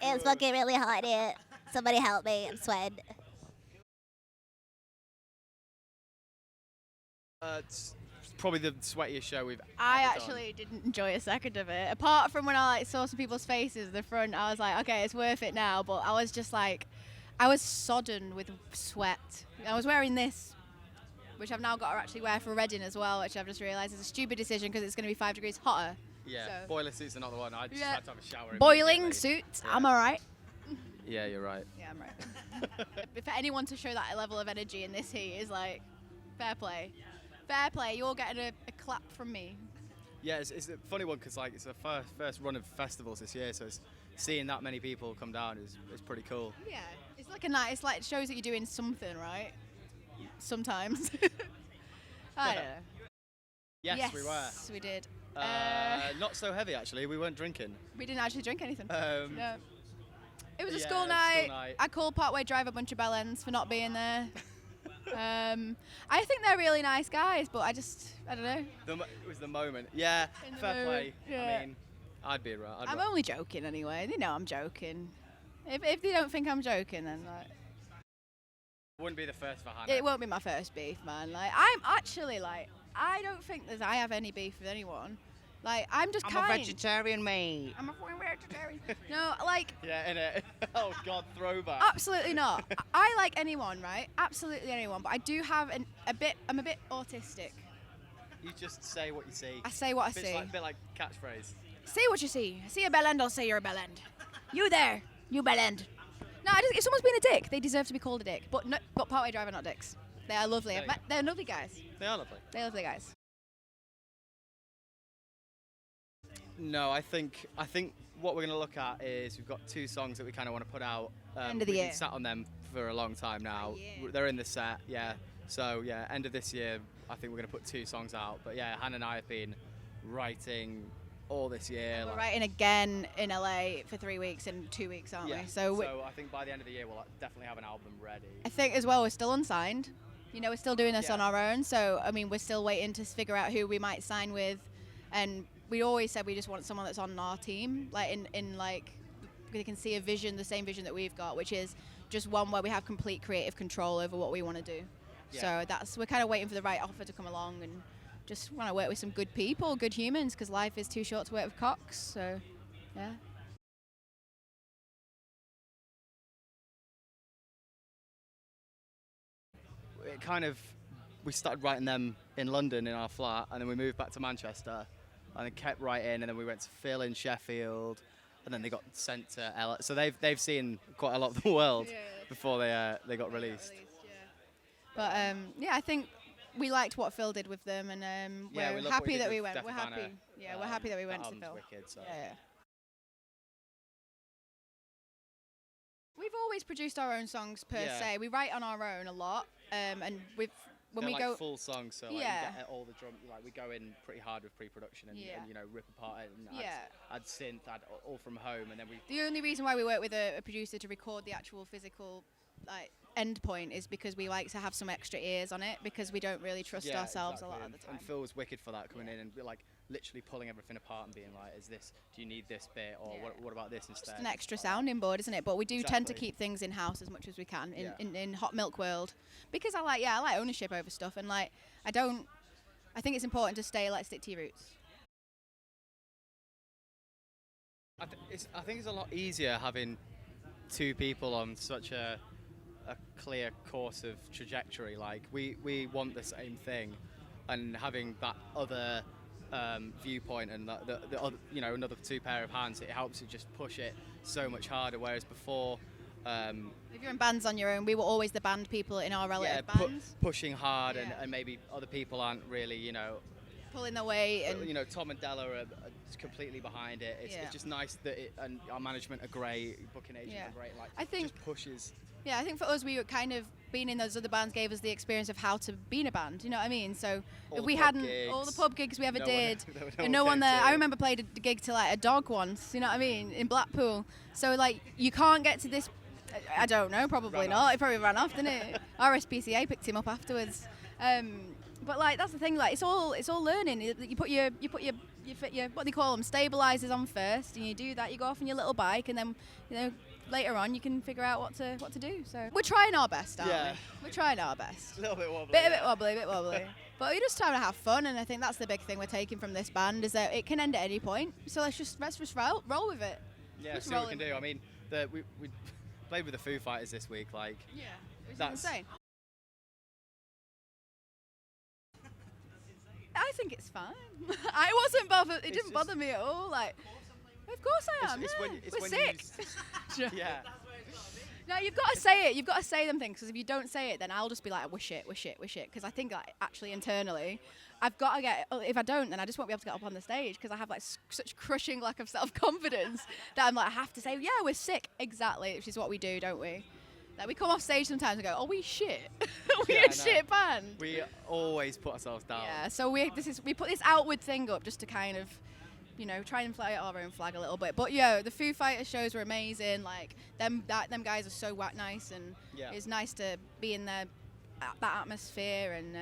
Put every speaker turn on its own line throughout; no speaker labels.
It's fucking really hot here. Somebody help me. I'm sweating.
It's probably the sweatiest show we've
I
ever
actually didn't enjoy a second of it. Apart from when I saw some people's faces at the front, I was like, okay, it's worth it now. But I was just like, I was sodden with sweat. I was wearing this, which I've now got to actually wear for Reading as well, which I've just realised is a stupid decision because it's going to be 5 degrees hotter.
Yeah,
So-
boiler suits are not the one. I just had to have a shower.
Boiling
immediately.
suits,
Yeah.
I'm alright.
Yeah, you're right.
Yeah, I'm right. For anyone to show that level of energy in this heat is like, fair play. Fair play, you're getting a clap from me.
Yeah, it's a funny one because like it's the first run of festivals this year, so seeing that many people come down is pretty cool.
Yeah, it's like a night. It's like it shows that you're doing something, right? Sometimes. I don't know.
Yes, we were.
Yes, we did.
Not so heavy actually. We weren't drinking.
We didn't actually drink anything.
No.
It was a
Yeah,
school
it was a
night.
school night.
I called Partway Drive a bunch of bellends for not being there. I think they're really nice guys, but I don't know.
It was the moment. Yeah,
In the
fair
mood,
play.
yeah.
I mean, I'd be right.
I'm only joking anyway. They know I'm joking. If they don't think I'm joking, then like,
Wouldn't be the first for Hannah.
it won't be my first beef, man. Like I'm actually like, I don't think that I have any beef with anyone. Like I'm just kind.
vegetarian, mate.
I'm a fucking vegetarian. No, like
Yeah, innit? Oh God, throwback.
absolutely not. I like anyone, right? Absolutely anyone. But I do have I'm a bit autistic.
You just say what you see.
I say what I see.
Bit like catchphrase.
Say what you see. See a bellend, I'll say you're a bellend. You there, you bellend. No, if someone's been a dick, they deserve to be called a dick. But Partway Drive are not dicks. They are lovely.
There you go.
They're lovely guys.
They are lovely.
They're lovely guys.
No, I think what we're going to look at is we've got 2 songs that we kind of want to put out.
End of the
we've
year.
been sat on them for a long time now.
Yeah.
They're in the set, yeah. So yeah, end of this year, I think we're going to put 2 songs out. But yeah, Hannah and I have been writing all this year.
We're writing again in LA for 3 weeks in 2 weeks, aren't
Yeah.
we? So
I think by the end of the year we'll definitely have an album ready.
I think as well we're still unsigned. You know, we're still doing this
Yeah.
on our own. So I mean, we're still waiting to figure out who we might sign with, and we always said we just want someone that's on our team, like in like they can see a vision, the same vision that we've got, which is just one where we have complete creative control over what we want to do.
Yeah.
So we're kind of waiting for the right offer to come along, and just want to work with some good people, good humans, because life is too short to work with cocks. So yeah.
It kind of, we started writing them in London in our flat, and then we moved back to Manchester, and then kept writing, and then we went to Phil in Sheffield, and then they got sent to LA. So they've seen quite a lot of the world before they got released.
But yeah, I think we liked what Phil did with them, and
Yeah, we
we're
love what
happy
he did
that we
with
went. We're
Stefana.
happy. Yeah, we're happy that we went to
album's
Phil.
wicked, so.
Yeah. We've always produced our own songs per
Yeah.
se. We write on our own a lot, and when
They're
we
like
go.
full songs, so like
Yeah.
you get all the drum, like we go in pretty hard with pre-production and,
Yeah.
and you know rip apart it and
Yeah.
add synth, add all from home, and then we
The only reason why we work with a producer to record the actual physical like end point is because we like to have some extra ears on it, because we don't really trust
yeah,
ourselves
exactly.
a lot of the time.
And Phil was wicked for that, coming in and like literally pulling everything apart and being like, "Is this? Do you need this bit, or
Yeah.
what about this instead?"
Just an extra sounding board, isn't it? But we do tend to
Exactly.
keep things in house as much as we can
Yeah.
in hot milk world, because I like ownership over stuff, and like I think it's important to stick to your roots.
I think it's a lot easier having 2 people on such a clear course of trajectory. Like we want the same thing, and having that other viewpoint and the other, you know, another 2 pair of hands, it helps it just push it so much harder. Whereas before,
If you're in bands on your own, we were always the band people in our relative bands,
pushing hard,
Yeah.
and maybe other people aren't really, you know,
pulling the weight, and
you know, Tom and Della are completely behind it. It's,
Yeah.
it's just nice that and our management are great, booking agents
Yeah.
are great. Like,
I think-
just pushes.
yeah, I think for us, we were kind of being in those other bands gave us the experience of how to be in a band. You know what I mean? So
All
if
the
we
pub
hadn't
gigs,
all the pub gigs we ever
no one-
did,
no
and no one
came
there.
to.
I remember played a gig to like a dog once. You know what I mean? In Blackpool. So like you can't get to this. I don't know. Probably
Ran
not.
off.
It probably ran off, didn't it? RSPCA picked him up afterwards. But like that's the thing. Like it's all learning. You put your what do you call them, stabilizers on first, and you do that. You go off on your little bike, and then later on you can figure out what to do. So we're trying our best, aren't we? We're trying our best.
A little bit wobbly.
Bit wobbly. But we're just trying to have fun, and I think that's the big thing we're taking from this band is that it can end at any point. So let's just roll with it.
Yeah, see what we can do. I mean, we played with the Foo Fighters this week. Like,
yeah, it was
that's
insane. I think it's fine. I wasn't bothered. It didn't bother me at all. Like, of course I am. We're sick.
Yeah.
No, you've got to say it. You've got to say them things, because if you don't say it, then I'll just be like, wish it. Because I think like actually internally, I've got to get. If I don't, then I just won't be able to get up on the stage, because I have like such crushing lack of self-confidence that I'm like, I have to say, yeah, we're sick. Exactly, which is what we do, don't we? Like we come off stage sometimes and go, oh, we shit. We're a shit band.
We always put ourselves down.
Yeah, so we put this outward thing up just to kind of, try and fly our own flag a little bit. But the Foo Fighters shows were amazing. Like them guys are so nice, and it's nice to be in that atmosphere. And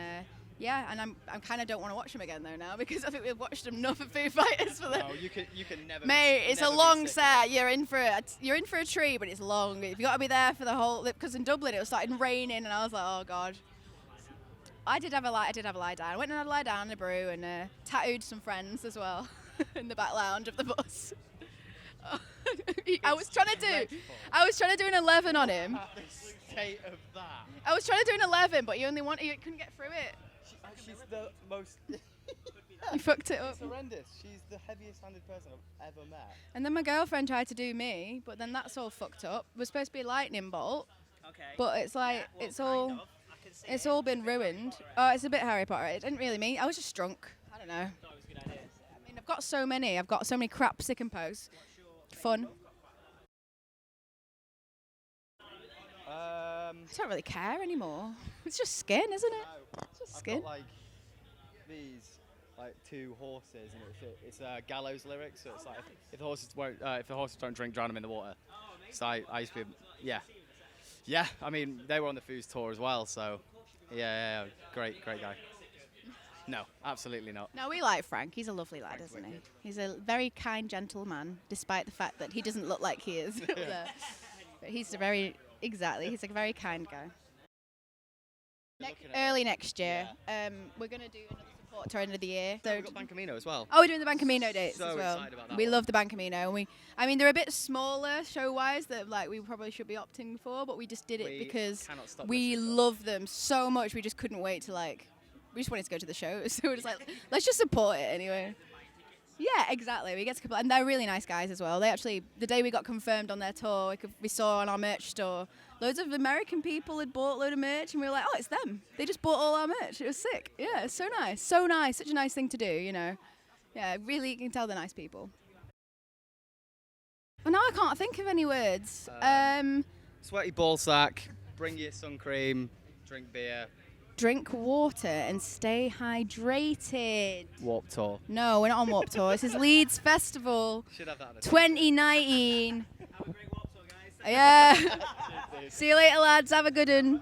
and I'm kind of don't want to watch them again though now, because I think we've watched enough of Foo Fighters for them.
No, you can never.
Mate, it's a long set. You're in for a treat, but it's long. You've got to be there for the whole. Because in Dublin it was starting raining, and I was like, oh god. I did have a lie down. I went and had a lie down in a brew, and tattooed some friends as well in the back lounge of the bus. I was trying to do an 11 on him.
The state of that.
I was trying to do an 11, but you couldn't get through it.
She's the most.
You fucked it up.
It's horrendous. She's the heaviest-handed person I've ever met.
And then my girlfriend tried to do me, but then that's all fucked up. It was supposed to be a lightning bolt, but it's like it's all been ruined. Oh, it's a bit Harry Potter. It didn't really mean. I was just drunk. I don't know. I mean, I've got so many crap sick and posts. Fun. I don't really care anymore. It's just skin, isn't it? It's just skin.
I've got these two horses, and it's gallows lyrics. So it's like if the horses don't drink, drown them in the water. So I used to be yeah. I mean, they were on the Foos tour as well. So yeah, great guy. No, absolutely not.
No, we like Frank. He's a lovely lad, isn't he? He's a very kind, gentle man, despite the fact that he doesn't look like he is. But he's he's a very kind guy. Early next year, we're going to do another support tour end of the year. So
we've got Ban Camino as well.
Oh, we're doing the Ban Camino dates
so
as well.
Excited about that
we
one.
love the Ban Camino. And they're a bit smaller show-wise that we probably should be opting for, but we just did it because we love them so much. We just couldn't wait to we just wanted to go to the show. So we're just like, let's just support it anyway. Yeah, exactly. We get to and they're really nice guys as well. They actually, the day we got confirmed on their tour, we saw on our merch store, loads of American people had bought a load of merch, and we were like, oh, it's them. They just bought all our merch. It was sick. Yeah, it's so nice. So nice. Such a nice thing to do, Yeah, really, you can tell they're nice people. Well, now I can't think of any words.
Sweaty ball sack, bring your sun cream, drink beer.
Drink water and stay hydrated.
Warped Tour.
No, we're not on Warped Tour. This is Leeds Festival.
Should have that on
2019. Have a great Warped Tour, guys. Yeah. See you later, lads. Have a good one.